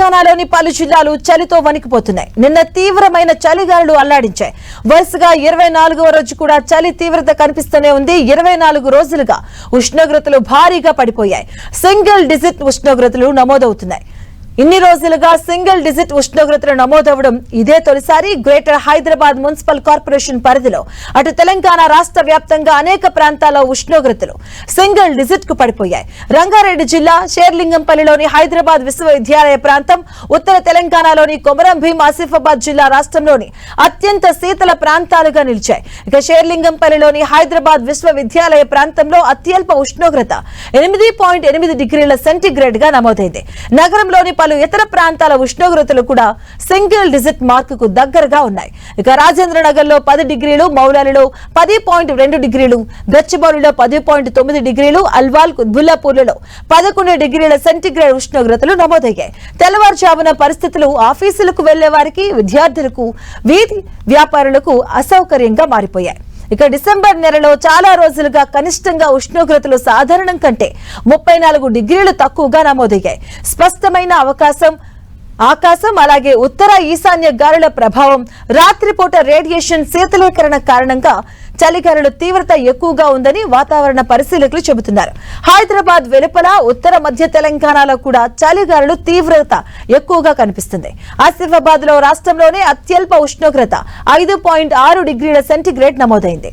తెలంగాణలోని పలు జిల్లాలు చలితో వణికిపోతున్నాయి. నిన్న తీవ్రమైన చలిగాలులు అల్లాడించాయి. వరుసగా 24వ రోజు కూడా చలి తీవ్రత కనిపిస్తూనే ఉంది. 24 రోజులుగా ఉష్ణోగ్రతలు భారీగా పడిపోయాయి. సింగిల్ డిజిట్ ఉష్ణోగ్రతలు నమోదవుతున్నాయి. ఇన్ని రోజులుగా సింగిల్ డిజిట్ ఉష్ణోగ్రతలు నమోదవడం ఇదే తొలిసారి. గ్రేటర్ హైదరాబాద్ మున్సిపల్ కార్పొరేషన్ పరిధిలో అటు తెలంగాణ రాష్ట్ర వ్యాప్తంగా అనేక ప్రాంతాల్లో ఉష్ణోగ్రతలు సింగిల్ డిజిట్ కు పడిపోయాయి. రంగారెడ్డి జిల్లా షేర్లింగంపల్లిలోని హైదరాబాద్ విశ్వవిద్యాలయ ప్రాంతం, ఉత్తర తెలంగాణలోని కొమరం భీం, ఆసిఫాబాద్ జిల్లా రాష్ట్రంలోని అత్యంత శీతల ప్రాంతాలుగా నిలిచాయి. ఇక షేర్లింగంపల్లిలోని హైదరాబాద్ విశ్వవిద్యాలయ ప్రాంతంలో అత్యల్ప ఉష్ణోగ్రత 8.8 డిగ్రీల సెంటీగ్రేడ్ గా నమోదైంది. నగరంలోని పలు ఇతర ప్రాంతాల ఉష్ణోగ్రతలు కూడా సింగిల్ డిజిట్ మార్కుకు దగ్గరగా ఉన్నాయి. ఇక రాజేంద్ర నగర్ లో 10 డిగ్రీలు, మౌలాలిలో 10.2 డిగ్రీలు, గచ్చిబౌలిలో 10.9 డిగ్రీలు, అల్వాల్, కుత్బుల్లాపూర్లలో 11 డిగ్రీల సెంటీగ్రేడ్ ఉష్ణోగ్రతలు నమోదయ్యాయి. తెల్లవారుజామున పరిస్థితులు ఆఫీసులకు వెళ్లే వారికి, విద్యార్థులకు, వీధి వ్యాపారులకు అసౌకర్యంగా మారిపోయాయి. ఇక డిసెంబర్ నెలలో చాలా రోజులుగా కనిష్టంగా ఉష్ణోగ్రతలు సాధారణం కంటే 34 డిగ్రీలు తక్కువగా నమోదయ్యాయి. స్పష్టమైన ఆకాశం అలాగే ఉత్తర ఈశాన్య గాలుల ప్రభావం, రాత్రిపూట రేడియేషన్ శీతలీకరణ కారణంగా చలిగాలుల తీవ్రత ఎక్కువగా ఉందని వాతావరణ పరిశీలకులు చెబుతున్నారు. హైదరాబాద్ వెలుపల, ఉత్తర మధ్య తెలంగాణలో కూడా చలిగాలుల తీవ్రత ఎక్కువగా కనిపిస్తుంది. ఆసిఫాబాద్ లో రాష్ట్రంలోనే అత్యల్ప ఉష్ణోగ్రత 5.6 డిగ్రీల సెంటీగ్రేడ్ నమోదైంది.